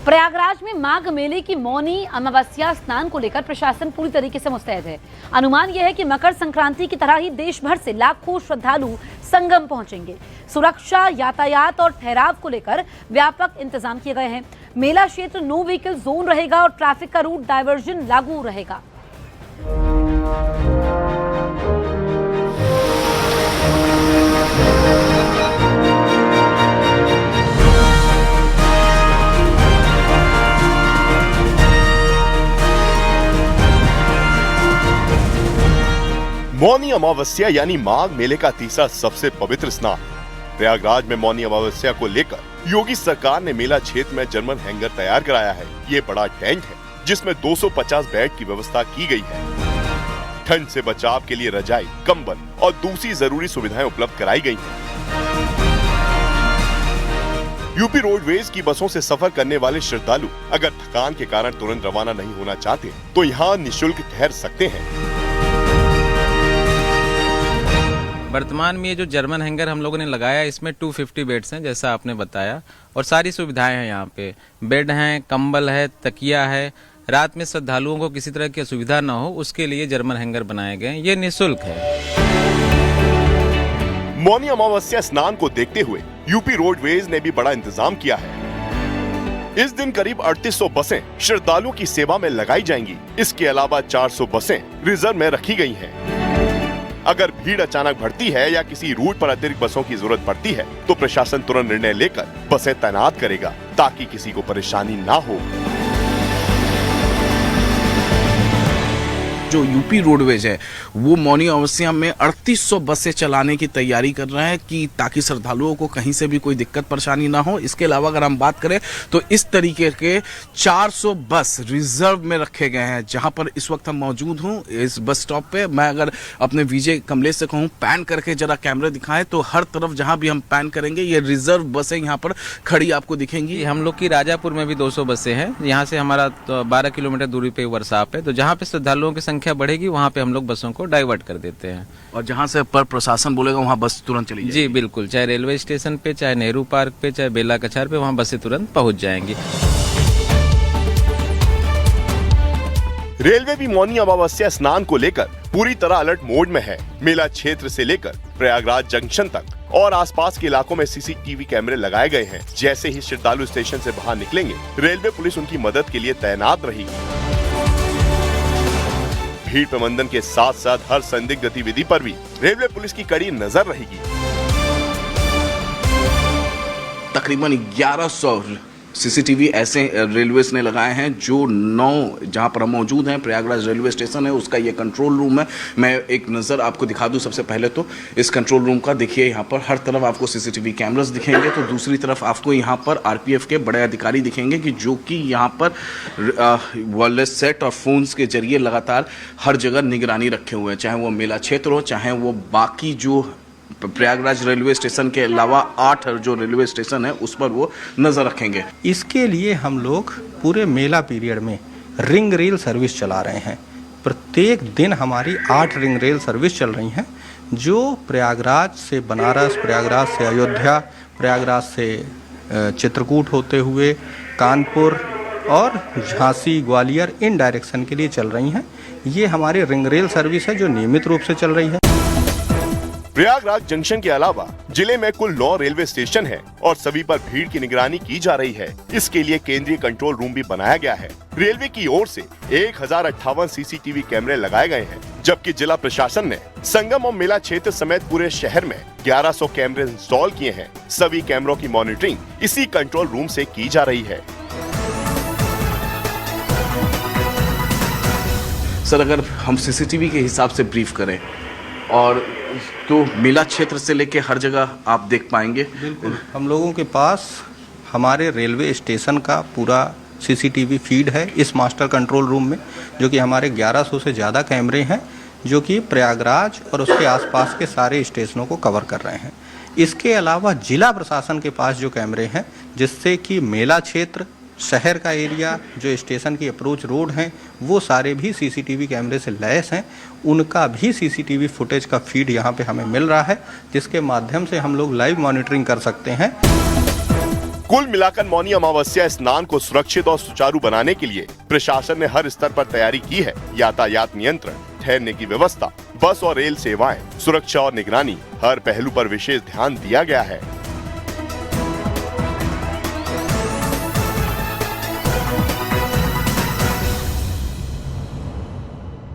प्रयागराज में माघ मेले की मौनी अमावस्या स्नान को लेकर प्रशासन पूरी तरीके से मुस्तैद है। अनुमान यह है कि मकर संक्रांति की तरह ही देश भर से लाखों श्रद्धालु संगम पहुंचेंगे। सुरक्षा, यातायात और ठहराव को लेकर व्यापक इंतजाम किए गए हैं। मेला क्षेत्र नो व्हीकल जोन रहेगा और ट्रैफिक का रूट डायवर्जन लागू रहेगा। मौनी अमावस्या यानी माघ मेले का तीसरा सबसे पवित्र स्नान। प्रयागराज में मौनी अमावस्या को लेकर योगी सरकार ने मेला क्षेत्र में जर्मन हैंगर तैयार कराया है। ये बड़ा टेंट है जिसमें 250 बेड की व्यवस्था की गई है। ठंड से बचाव के लिए रजाई, कंबल और दूसरी जरूरी सुविधाएं उपलब्ध कराई गई हैं। यूपी रोडवेज की बसों से सफर करने वाले श्रद्धालु अगर थकान के कारण तुरंत रवाना नहीं होना चाहते तो यहाँ निःशुल्क ठहर सकते हैं। वर्तमान में ये जो जर्मन हैंगर हम लोगों ने लगाया, इसमें 250 बेड्स हैं जैसा आपने बताया, और सारी सुविधाएं हैं। यहाँ पे बेड हैं, कंबल है, तकिया है। रात में श्रद्धालुओं को किसी तरह की असुविधा न हो उसके लिए जर्मन हैंगर बनाए गए हैं। ये निःशुल्क है। मौनी अमावस्या स्नान को देखते हुए यूपी रोडवेज ने भी बड़ा इंतजाम किया है। इस दिन करीब 3800 बसें श्रद्धालुओं की सेवा में लगाई जाएंगी। इसके अलावा 400 बसें रिजर्व में रखी गई हैं। अगर भीड़ अचानक बढ़ती है या किसी रूट पर अतिरिक्त बसों की जरूरत पड़ती है तो प्रशासन तुरंत निर्णय लेकर बसें तैनात करेगा ताकि किसी को परेशानी ना हो। जो यूपी रोडवेज है वो मौनी अमावस्या में 3800 बसें चलाने की तैयारी कर रहा है कि ताकि श्रद्धालुओं को कहीं से भी कोई दिक्कत परेशानी ना हो। इसके अलावा अगर हम बात करें तो इस तरीके के 400 बस रिजर्व में रखे गए हैं। जहां पर इस वक्त हम मौजूद हूं इस बस स्टॉप पे, मैं अगर अपने विजय कमलेश से कहूं पैन करके जरा कैमरा दिखाएं तो हर तरफ जहां भी हम पैन करेंगे ये रिजर्व बसें यहाँ पर खड़ी आपको दिखेंगी। हम लोग की राजापुर में भी 200 बसें हैं। यहाँ से हमारा 12 किलोमीटर दूरी पे वर्कशॉप है, तो जहाँ पे श्रद्धालुओं की संख्या बढ़ेगी वहाँ पे हम लोग बसों को डाइवर्ट कर देते हैं। और जहाँ से पर प्रशासन बोलेगा वहाँ बस तुरंत चली जाएगी। जी बिल्कुल, चाहे रेलवे स्टेशन पे, चाहे नेहरू पार्क पे, चाहे बेला कछार पे, वहाँ बसें तुरंत पहुँच जाएंगी। रेलवे भी मौनी अमावस्या स्नान को लेकर पूरी तरह अलर्ट मोड में है। मेला क्षेत्र से लेकर प्रयागराज जंक्शन तक और आसपास के इलाकों में सीसीटीवी कैमरे लगाए गए हैं। जैसे ही श्रद्धालु स्टेशन से बाहर निकलेंगे, रेलवे पुलिस उनकी मदद के लिए तैनात रहेगी। भीड़ प्रबंधन के साथ साथ हर संदिग्ध गतिविधि पर भी रेलवे पुलिस की कड़ी नजर रहेगी। तकरीबन 1100 सीसीटीवी ऐसे रेलवे ने लगाए हैं जो 9 जहां पर हम मौजूद हैं प्रयागराज रेलवे स्टेशन है उसका ये कंट्रोल रूम है। मैं एक नज़र आपको दिखा दूं। सबसे पहले तो इस कंट्रोल रूम का देखिए, यहाँ पर हर तरफ आपको सीसीटीवी कैमरास दिखेंगे, तो दूसरी तरफ आपको यहाँ पर आरपीएफ के बड़े अधिकारी दिखेंगे कि जो कि यहाँ पर वायरलेस सेट और फोन्स के जरिए लगातार हर जगह निगरानी रखे हुए हैं, चाहे वो मेला क्षेत्र हो, चाहे वो बाकी जो प्रयागराज रेलवे स्टेशन के अलावा 8 जो रेलवे स्टेशन है उस पर वो नजर रखेंगे। इसके लिए हम लोग पूरे मेला पीरियड में रिंग रेल सर्विस चला रहे हैं। प्रत्येक दिन हमारी 8 रिंग रेल सर्विस चल रही हैं जो प्रयागराज से बनारस, प्रयागराज से अयोध्या, प्रयागराज से चित्रकूट होते हुए कानपुर और झांसी, ग्वालियर इन डायरेक्शन के लिए चल रही हैं। ये हमारी रिंग रेल सर्विस है जो नियमित रूप से चल रही है। प्रयागराज जंक्शन के अलावा जिले में कुल 9 रेलवे स्टेशन हैं और सभी पर भीड़ की निगरानी की जा रही है। इसके लिए केंद्रीय कंट्रोल रूम भी बनाया गया है। रेलवे की ओर से 1058 सीसीटीवी कैमरे लगाए गए हैं, जबकि जिला प्रशासन ने संगम और मेला क्षेत्र समेत पूरे शहर में 1100 कैमरे इंस्टॉल किए हैं। सभी कैमरों की मॉनिटरिंग इसी कंट्रोल रूम से की जा रही है। सर, अगर हम सीसीटीवी के हिसाब से ब्रीफ करें और तो मेला क्षेत्र से लेके हर जगह आप देख पाएंगे। बिल्कुल, हम लोगों के पास हमारे रेलवे स्टेशन का पूरा सीसीटीवी फीड है इस मास्टर कंट्रोल रूम में, जो कि हमारे 1100 से ज़्यादा कैमरे हैं जो कि प्रयागराज और उसके आसपास के सारे स्टेशनों को कवर कर रहे हैं। इसके अलावा जिला प्रशासन के पास जो कैमरे हैं जिससे कि मेला क्षेत्र, शहर का एरिया, जो स्टेशन की अप्रोच रोड हैं, वो सारे भी सीसीटीवी कैमरे से लैस हैं। उनका भी सीसीटीवी फुटेज का फीड यहाँ पे हमें मिल रहा है, जिसके माध्यम से हम लोग लाइव मॉनिटरिंग कर सकते हैं। कुल मिलाकर मौनी अमावस्या स्नान को सुरक्षित और सुचारू बनाने के लिए प्रशासन ने हर स्तर पर तैयारी की है। यातायात नियंत्रण, ठहरने की व्यवस्था, बस और रेल सेवाएं, सुरक्षा और निगरानी, हर पहलू पर विशेष ध्यान दिया गया है।